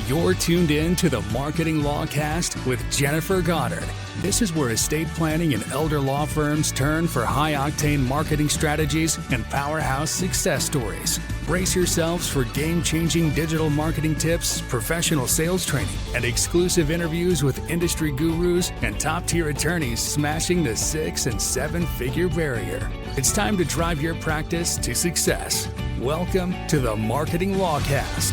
You're tuned in to the Marketing Lawcast with Jennifer Goddard. This is where estate planning and elder law firms turn for high-octane marketing strategies and powerhouse success stories. Brace yourselves for game-changing digital marketing tips, professional sales training, and exclusive interviews with industry gurus and top-tier attorneys smashing the 6- and 7-figure barrier. It's time to drive your practice to success. Welcome to the Marketing Lawcast.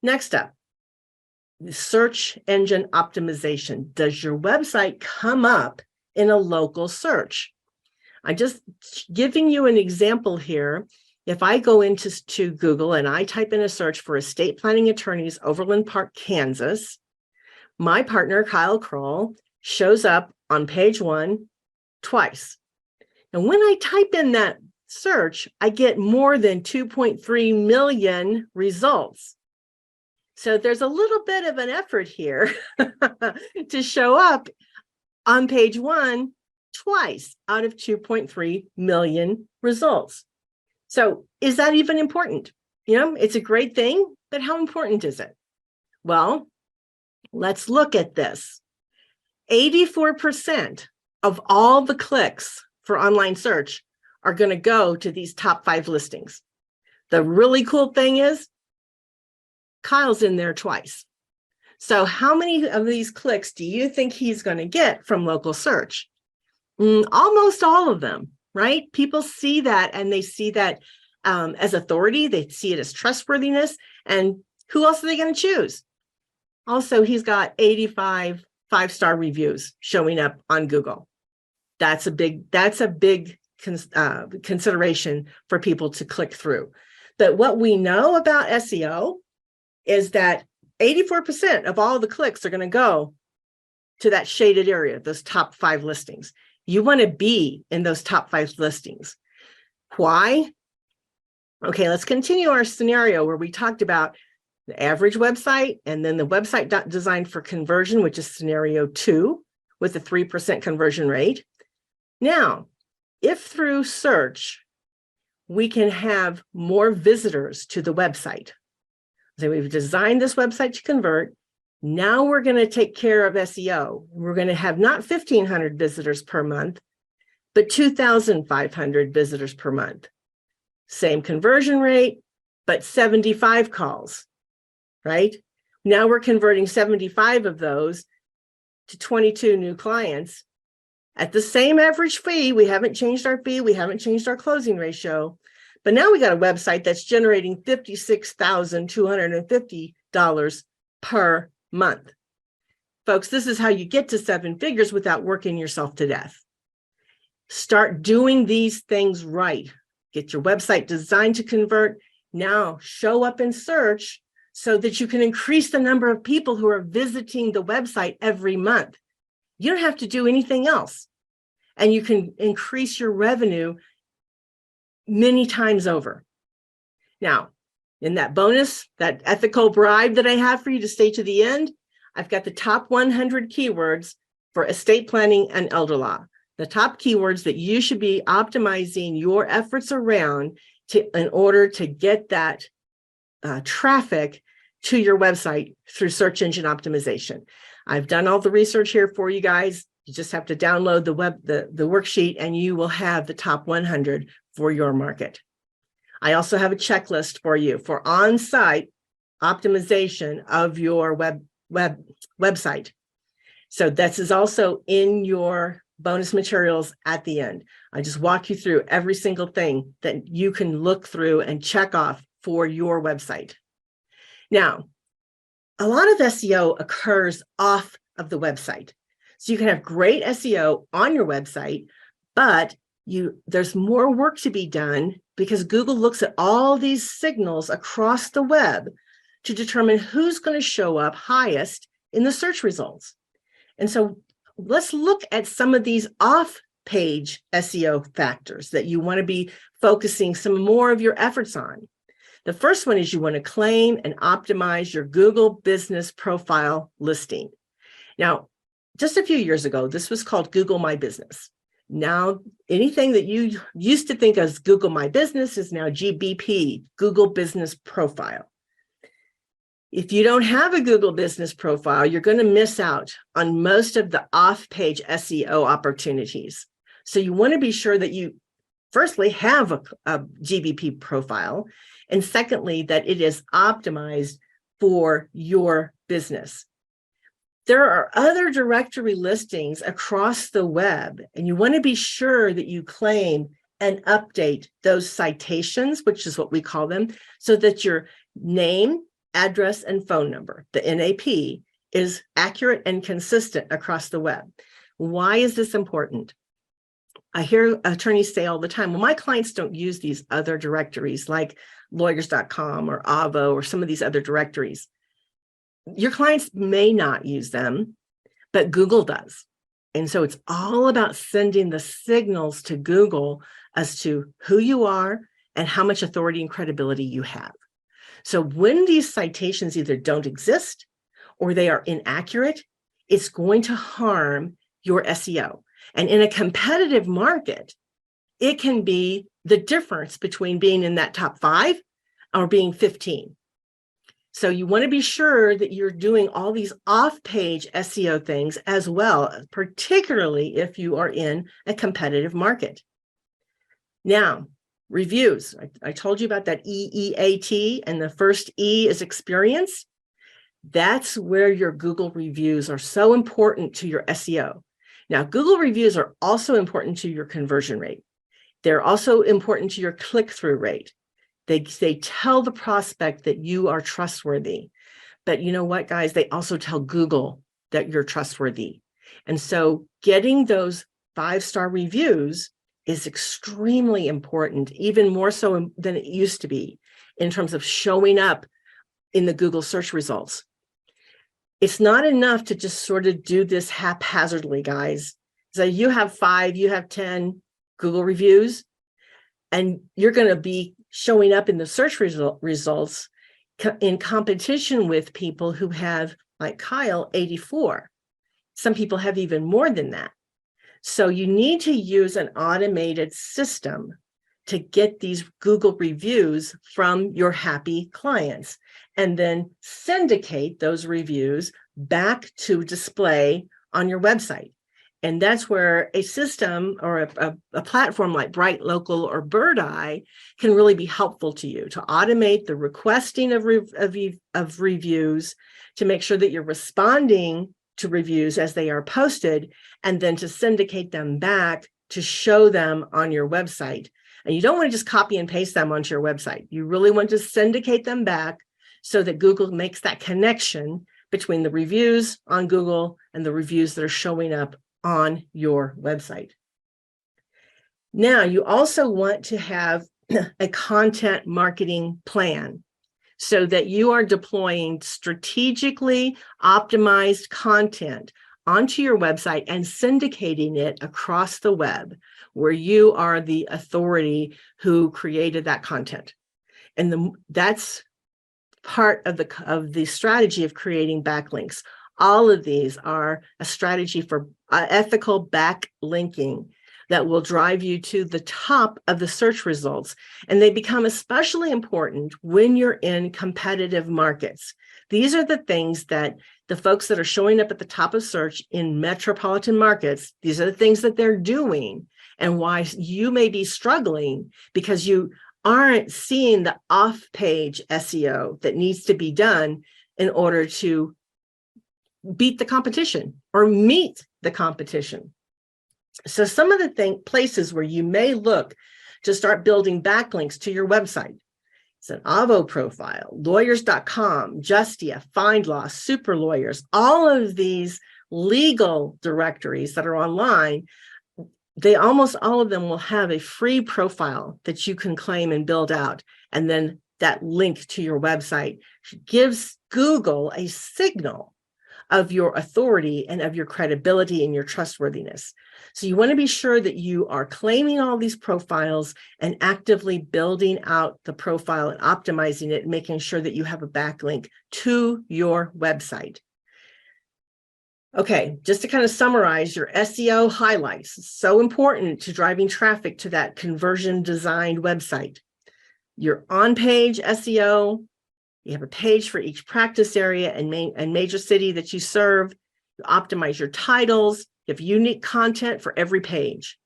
Next up, search engine optimization. Does your website come up in a local search? I'm just giving you an example here. If I go into Google and I type in a search for estate planning attorneys, Overland Park, Kansas, my partner, Kyle Kroll, shows up on page 1 twice. And when I type in that search, I get more than 2.3 million results. So there's a little bit of an effort here to show up on page 1 twice out of 2.3 million results. So is that even important? You know, it's a great thing, but how important is it? Well, let's look at this. 84% of all the clicks for online search are going to go to these top 5 listings. The really cool thing is, Kyle's in there twice. So how many of these clicks do you think he's going to get from local search? Almost all of them, right? People see that, and they see that as authority. They see it as trustworthiness. And who else are they going to choose? Also, he's got 85 5-star reviews showing up on Google. That's a big consideration for people to click through. But what we know about SEO is that 84% of all the clicks are going to go to that shaded area, those top 5 listings. You want to be in those top 5 listings. Why? Okay, let's continue our scenario where we talked about the average website and then the website designed for conversion, which is scenario 2 with a 3% conversion rate. Now, if through search, we can have more visitors to the website. So we've designed this website to convert. Now we're going to take care of SEO. We're going to have not 1,500 visitors per month, but 2,500 visitors per month. Same conversion rate, but 75 calls, right? Now we're converting 75 of those to 22 new clients at the same average fee. We haven't changed our fee. We haven't changed our closing ratio. But now we got a website that's generating $56,250 per month. Folks, this is how you get to 7 figures without working yourself to death. Start doing these things right. Get your website designed to convert. Now show up in search so that you can increase the number of people who are visiting the website every month. You don't have to do anything else. And you can increase your revenue many times over. Now, in that bonus, that ethical bribe that I have for you to stay to the end, I've got the top 100 keywords for estate planning and elder law. The top keywords that you should be optimizing your efforts around in order to get that traffic to your website through search engine optimization. I've done all the research here for you guys. You just have to download the worksheet and you will have the top 100 for your market. I also have a checklist for you for on-site optimization of your website. So this is also in your bonus materials at the end. I just walk you through every single thing that you can look through and check off for your website. Now, a lot of SEO occurs off of the website. So you can have great SEO on your website, but there's more work to be done because Google looks at all these signals across the web to determine who's going to show up highest in the search results. And so let's look at some of these off-page SEO factors that you want to be focusing some more of your efforts on. The first one is you want to claim and optimize your Google Business Profile listing. Now, just a few years ago, this was called Google My Business. Now, anything that you used to think as Google My Business is now GBP, Google Business Profile. If you don't have a Google Business Profile, you're going to miss out on most of the off-page SEO opportunities. So you want to be sure that you, firstly, have a GBP profile, and secondly, that it is optimized for your business. There are other directory listings across the web, and you want to be sure that you claim and update those citations, which is what we call them, so that your name, address, and phone number, the NAP, is accurate and consistent across the web. Why is this important? I hear attorneys say all the time, well, my clients don't use these other directories like lawyers.com or Avvo or some of these other directories. Your clients may not use them, but Google does. And so it's all about sending the signals to Google as to who you are and how much authority and credibility you have. So when these citations either don't exist or they are inaccurate, it's going to harm your SEO. And in a competitive market, it can be the difference between being in that top 5 or being 15. So you want to be sure that you're doing all these off-page SEO things as well, particularly if you are in a competitive market. Now, reviews. I told you about that EEAT, and the first E is experience. That's where your Google reviews are so important to your SEO. Now, Google reviews are also important to your conversion rate. They're also important to your click-through rate. They tell the prospect that you are trustworthy. But you know what, guys? They also tell Google that you're trustworthy. And so getting those 5-star reviews is extremely important, even more so than it used to be in terms of showing up in the Google search results. It's not enough to just sort of do this haphazardly, guys. So you have 5, you have 10 Google reviews, and you're going to be showing up in the search results in competition with people who have, like Kyle, 84. Some people have even more than that. So you need to use an automated system to get these Google reviews from your happy clients and then syndicate those reviews back to display on your website. And that's where a system or a platform like Bright Local or Birdeye can really be helpful to you to automate the requesting of reviews, to make sure that you're responding to reviews as they are posted, and then to syndicate them back to show them on your website. And you don't want to just copy and paste them onto your website. You really want to syndicate them back so that Google makes that connection between the reviews on Google and the reviews that are showing up on your website. Now, you also want to have a content marketing plan so that you are deploying strategically optimized content onto your website and syndicating it across the web, where you are the authority who created that content. And that's part of the strategy of creating backlinks. All of these are a strategy for ethical backlinking that will drive you to the top of the search results. And they become especially important when you're in competitive markets. These are the things that the folks that are showing up at the top of search in metropolitan markets, these are the things that they're doing, and why you may be struggling because you aren't seeing the off-page SEO that needs to be done in order to beat the competition or meet the competition. So some of the places where you may look to start building backlinks to your website, it's an Avvo profile, lawyers.com, Justia, FindLaw, Super Lawyers, all of these legal directories that are online, almost all of them will have a free profile that you can claim and build out. And then that link to your website gives Google a signal of your authority and of your credibility and your trustworthiness. So you want to be sure that you are claiming all these profiles and actively building out the profile and optimizing it, making sure that you have a backlink to your website. Okay, just to kind of summarize your SEO highlights, it's so important to driving traffic to that conversion designed website. Your on-page SEO, you have a page for each practice area and major city that you serve. You optimize your titles, you have unique content for every page.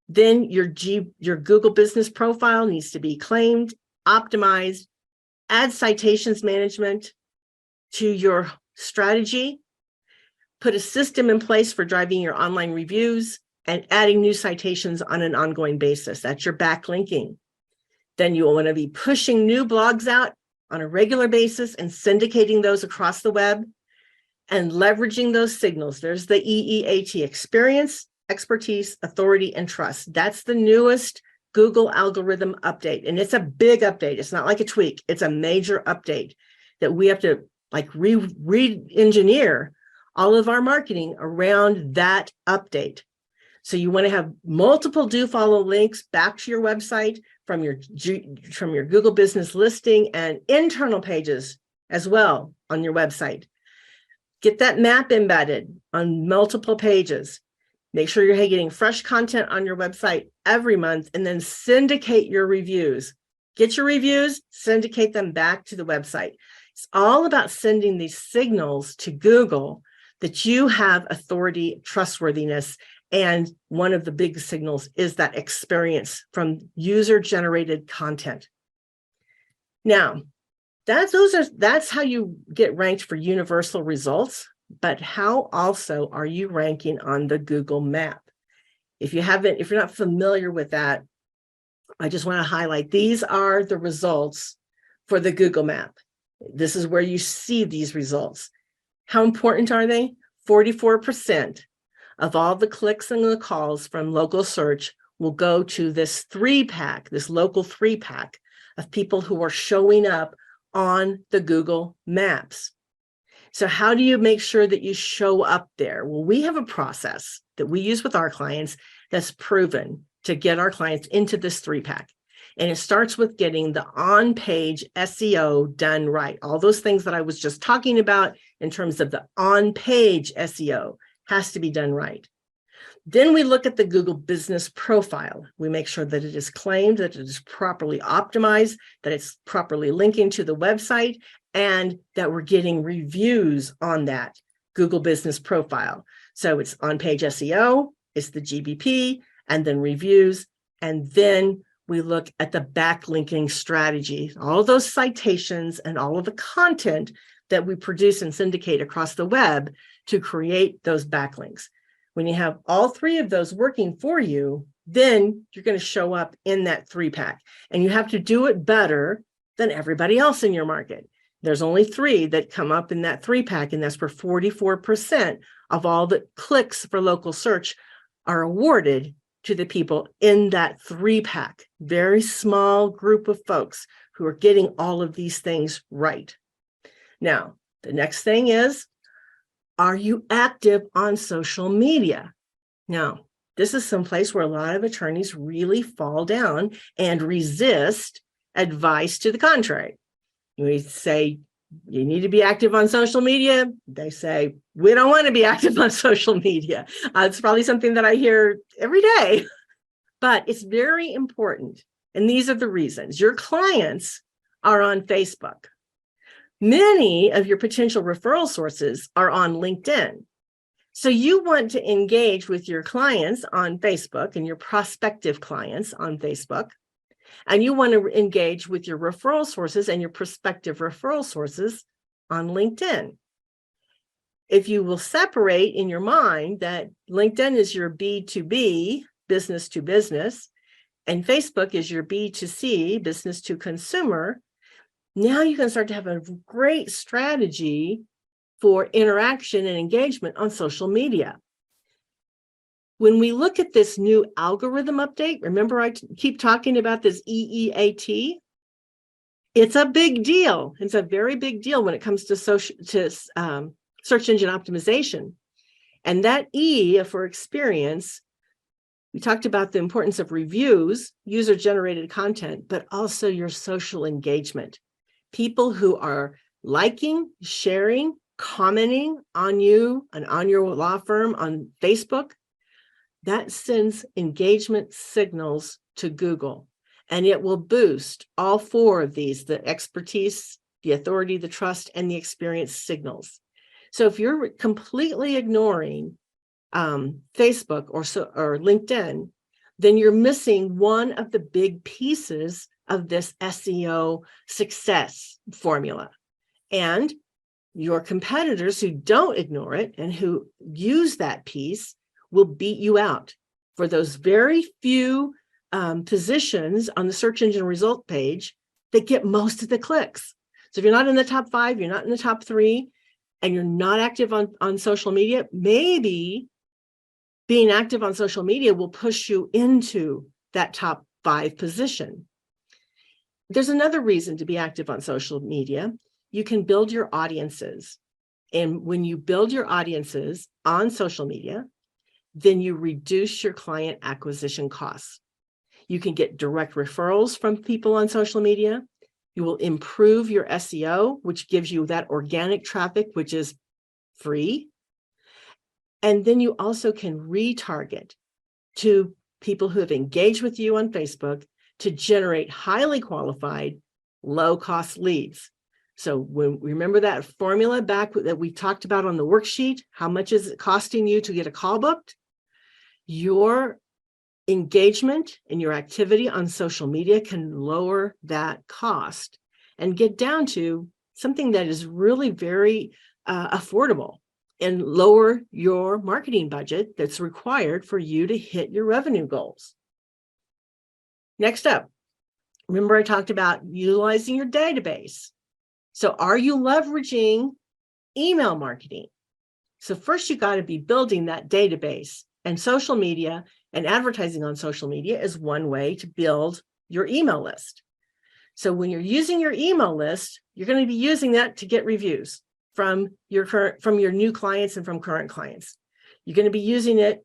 Then your Google business profile needs to be claimed, optimized, add citations management to your strategy, put a system in place for driving your online reviews and adding new citations on an ongoing basis. That's your backlinking. Then you will want to be pushing new blogs out on a regular basis and syndicating those across the web and leveraging those signals. There's the EEAT: experience, expertise, authority, and trust. That's the newest Google algorithm update. And it's a big update. It's not like a tweak. It's a major update that we have to like re-engineer all of our marketing around that update. So you want to have multiple do follow links back to your website from your Google business listing and internal pages as well on your website. Get that map embedded on multiple pages. Make sure you're getting fresh content on your website every month, and then syndicate your reviews. Get your reviews, syndicate them back to the website. It's all about sending these signals to Google that you have authority, trustworthiness, and one of the big signals is that experience from user-generated content. Now, that's how you get ranked for universal results, but how also are you ranking on the Google map? If you're not familiar with that, I just want to highlight, these are the results for the Google map. This is where you see these results. How important are they? 44% of all the clicks and the calls from local search will go to this 3-pack, this local 3-pack of people who are showing up on the Google Maps. So how do you make sure that you show up there? Well, we have a process that we use with our clients that's proven to get our clients into this 3-pack. And it starts with getting the on-page SEO done right. All those things that I was just talking about in terms of the on-page SEO has to be done right. Then we look at the Google business profile. We make sure that it is claimed, that it is properly optimized, that it's properly linking to the website, and that we're getting reviews on that Google business profile. So it's on-page SEO, it's the GBP, and then reviews. And then we look at the backlinking strategy, all those citations and all of the content that we produce and syndicate across the web to create those backlinks. When you have all 3 of those working for you, then you're going to show up in that 3-pack. And you have to do it better than everybody else in your market. There's only 3 that come up in that 3-pack, and that's where 44% of all the clicks for local search are awarded to the people in that 3-pack. Very small group of folks who are getting all of these things right. Now, the next thing is, are you active on social media? Now, this is someplace where a lot of attorneys really fall down and resist advice to the contrary. We say, you need to be active on social media. They say, we don't want to be active on social media. It's probably something that I hear every day, but it's very important. And these are the reasons. Your clients are on Facebook. Many of your potential referral sources are on LinkedIn. So you want to engage with your clients on Facebook and your prospective clients on Facebook. And you want to engage with your referral sources and your prospective referral sources on LinkedIn. If you will separate in your mind that LinkedIn is your B2B, business to business, and Facebook is your B2C, business to consumer, now you can start to have a great strategy for interaction and engagement on social media. When we look at this new algorithm update, remember I keep talking about this EEAT? It's a big deal. It's a very big deal when it comes to search engine optimization. And that E for experience, we talked about the importance of reviews, user-generated content, but also your social engagement. People who are liking, sharing, commenting on you and on your law firm on Facebook, that sends engagement signals to Google, and it will boost all four of these: the expertise, the authority, the trust, and the experience signals. So if you're completely ignoring Facebook or LinkedIn, then you're missing one of the big pieces of this SEO success formula. And your competitors who don't ignore it and who use that piece will beat you out for those very few positions on the search engine result page that get most of the clicks. So if you're not in the top 5, you're not in the top 3, and you're not active on social media, maybe being active on social media will push you into that top 5 position. There's another reason to be active on social media. You can build your audiences. And when you build your audiences on social media, then you reduce your client acquisition costs. You can get direct referrals from people on social media. You will improve your SEO, which gives you that organic traffic, which is free. And then you also can retarget to people who have engaged with you on Facebook to generate highly qualified, low-cost leads. So when remember that formula back that we talked about on the worksheet, how much is it costing you to get a call booked? Your engagement and your activity on social media can lower that cost and get down to something that is really very affordable and lower your marketing budget that's required for you to hit your revenue goals. Next up, remember I talked about utilizing your database. So are you leveraging email marketing? So first you got to be building that database, and social media and advertising on social media is one way to build your email list. So when you're using your email list, you're going to be using that to get reviews from your new clients and from current clients. You're going to be using it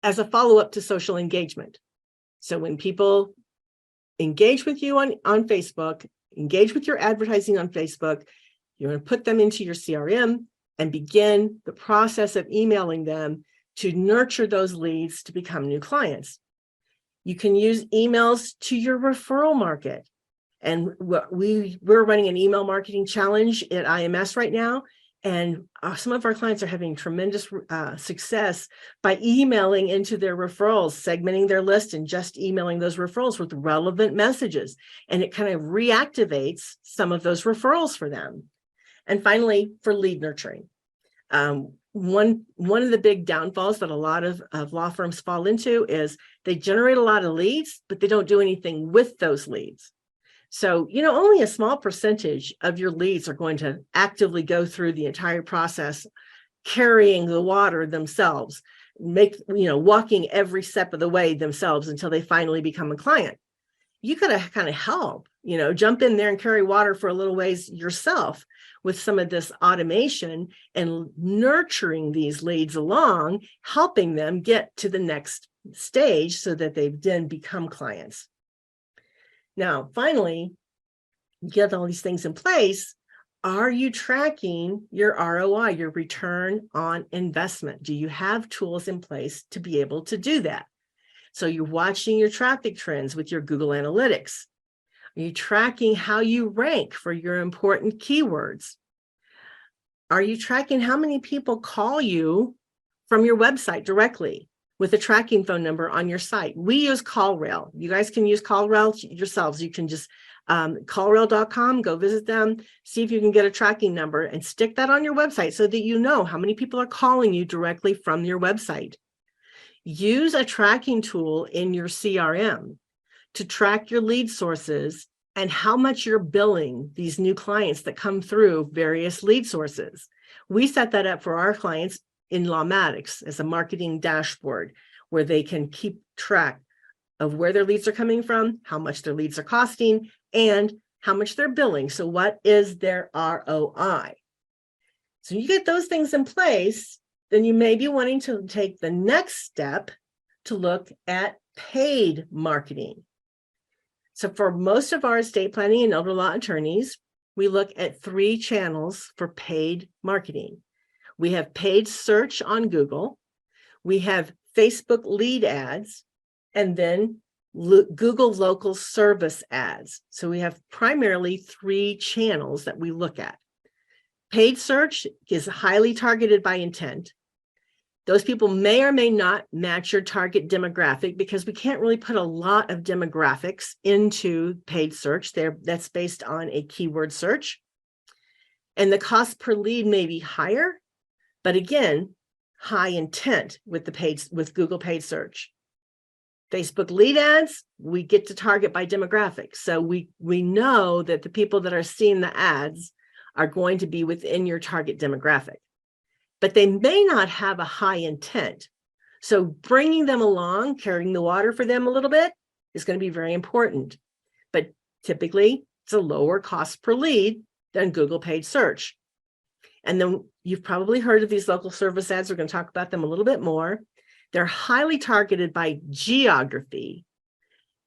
as a follow-up to social engagement. So when people engage with you on Facebook, engage with your advertising on Facebook, you're going to put them into your CRM and begin the process of emailing them to nurture those leads to become new clients. You can use emails to your referral market. And we're running an email marketing challenge at IMS right now. And some of our clients are having tremendous success by emailing into their referrals, segmenting their list and just emailing those referrals with relevant messages. And it kind of reactivates some of those referrals for them. And finally, for lead nurturing. One of the big downfalls that a lot of law firms fall into is they generate a lot of leads, but they don't do anything with those leads. So, only a small percentage of your leads are going to actively go through the entire process, carrying the water themselves, walking every step of the way themselves until they finally become a client. You got to kind of help, jump in there and carry water for a little ways yourself with some of this automation and nurturing these leads along, helping them get to the next stage so that they then become clients. Now, finally, you get all these things in place. Are you tracking your ROI, your return on investment? Do you have tools in place to be able to do that? So you're watching your traffic trends with your Google Analytics. Are you tracking how you rank for your important keywords? Are you tracking how many people call you from your website directly with a tracking phone number on your site? We use CallRail. You guys can use CallRail yourselves. You can just callrail.com, go visit them, see if you can get a tracking number and stick that on your website so that you know how many people are calling you directly from your website. Use a tracking tool in your CRM to track your lead sources and how much you're billing these new clients that come through various lead sources. We set that up for our clients in Lawmatics as a marketing dashboard where they can keep track of where their leads are coming from, how much their leads are costing, and how much they're billing. So what is their ROI? So you get those things in place, then you may be wanting to take the next step to look at paid marketing. So for most of our estate planning and elder law attorneys, we look at 3 channels for paid marketing. We have paid search on Google, we have Facebook lead ads, and then Google local service ads. So we have primarily 3 channels that we look at. Paid search is highly targeted by intent. Those people may or may not match your target demographic because we can't really put a lot of demographics into paid search. That's based on a keyword search. And the cost per lead may be higher, but again, high intent with Google paid search. Facebook lead ads, we get to target by demographics. So we know that the people that are seeing the ads are going to be within your target demographic, but they may not have a high intent. So bringing them along, carrying the water for them a little bit is going to be very important. But typically it's a lower cost per lead than Google paid search. And then you've probably heard of these local service ads. We're going to talk about them a little bit more. They're highly targeted by geography,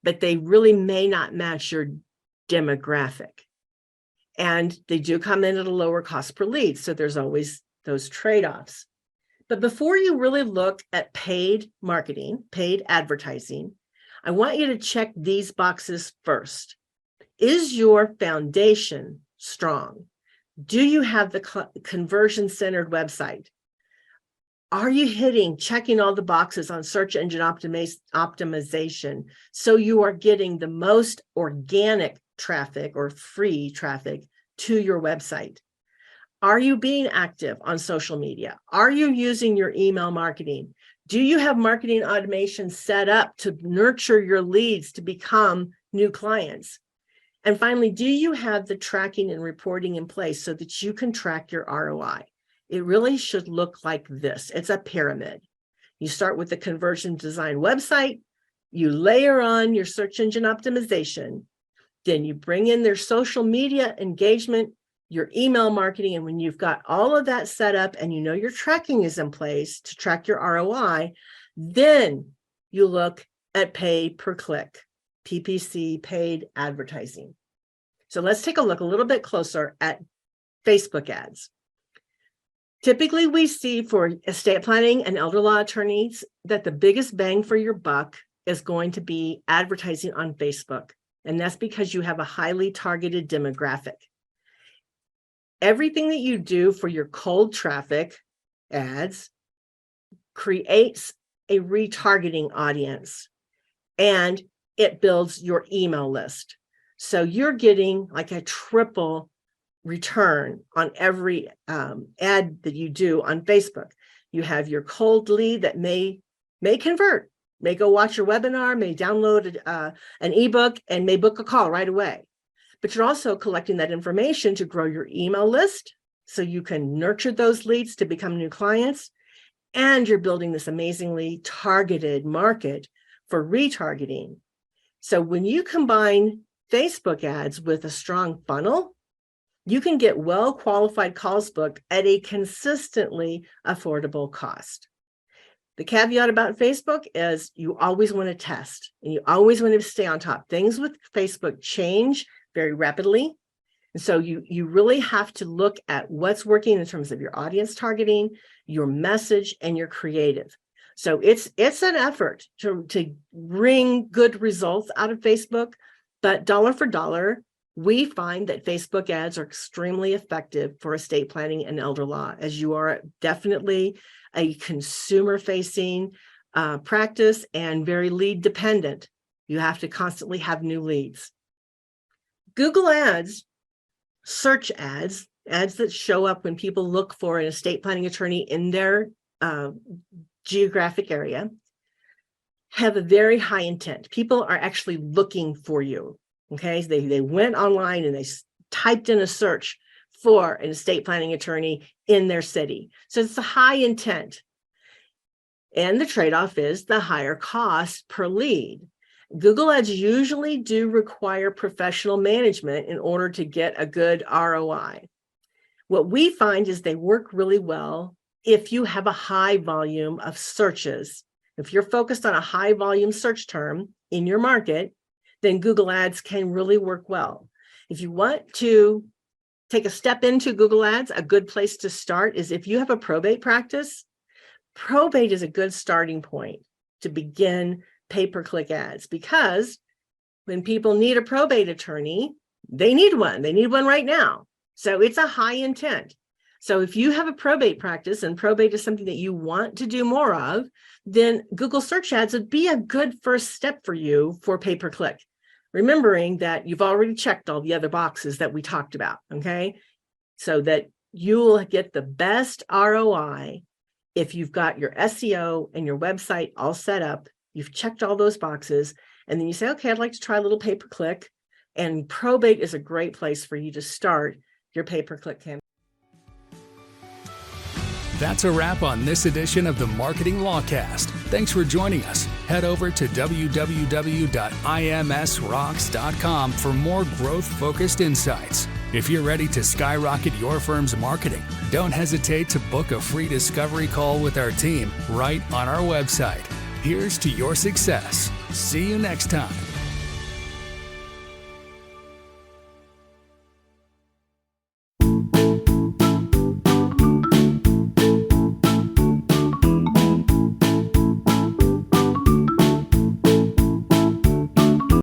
but they really may not match your demographic. And they do come in at a lower cost per lead. So there's always those trade-offs. But before you really look at paid marketing, paid advertising, I want you to check these boxes first. Is your foundation strong? Do you have the conversion-centered website? Are you checking all the boxes on search engine optimization so you are getting the most organic traffic or free traffic to your website? Are you being active on social media? Are you using your email marketing? Do you have marketing automation set up to nurture your leads to become new clients? And finally, do you have the tracking and reporting in place so that you can track your ROI? It really should look like this. It's a pyramid. You start with the conversion design website, you layer on your search engine optimization, then you bring in their social media engagement, your email marketing, and when you've got all of that set up and you know your tracking is in place to track your ROI, then you look at pay per click, PPC, paid advertising. So let's take a look a little bit closer at Facebook ads. Typically, we see for estate planning and elder law attorneys that the biggest bang for your buck is going to be advertising on Facebook. And that's because you have a highly targeted demographic. Everything that you do for your cold traffic ads creates a retargeting audience and it builds your email list. So you're getting like a triple return on every ad that you do on Facebook. You have your cold lead that may convert, may go watch your webinar, may download an ebook, and may book a call right away. But you're also collecting that information to grow your email list so you can nurture those leads to become new clients. And you're building this amazingly targeted market for retargeting. So when you combine Facebook ads with a strong funnel, you can get well-qualified calls booked at a consistently affordable cost. The caveat about Facebook is you always want to test and you always want to stay on top. Things with Facebook change very rapidly. And so you really have to look at what's working in terms of your audience targeting, your message, and your creative. So it's an effort to bring good results out of Facebook, but dollar for dollar, we find that Facebook ads are extremely effective for estate planning and elder law, as you are definitely a consumer-facing practice and very lead dependent. You have to constantly have new leads. Google ads, search ads that show up when people look for an estate planning attorney in their geographic area, have a very high intent. People are actually looking for you. Okay, they went online and they typed in a search for an estate planning attorney in their city. So it's a high intent. And the trade-off is the higher cost per lead. Google ads usually do require professional management in order to get a good ROI. What we find is they work really well if you have a high volume of searches. If you're focused on a high volume search term in your market, then Google ads can really work well. If you want to take a step into Google Ads, a good place to start is if you have a probate practice, probate is a good starting point to begin pay-per-click ads, because when people need a probate attorney, they need one. They need one right now. So it's a high intent. So if you have a probate practice and probate is something that you want to do more of, then Google search ads would be a good first step for you for pay-per-click. Remembering that you've already checked all the other boxes that we talked about, okay? So that you'll get the best ROI if you've got your SEO and your website all set up, you've checked all those boxes, and then you say, okay, I'd like to try a little pay-per-click, and probate is a great place for you to start your pay-per-click campaign. That's a wrap on this edition of the Marketing Lawcast. Thanks for joining us. Head over to www.imsrocks.com for more growth-focused insights. If you're ready to skyrocket your firm's marketing, don't hesitate to book a free discovery call with our team right on our website. Here's to your success. See you next time.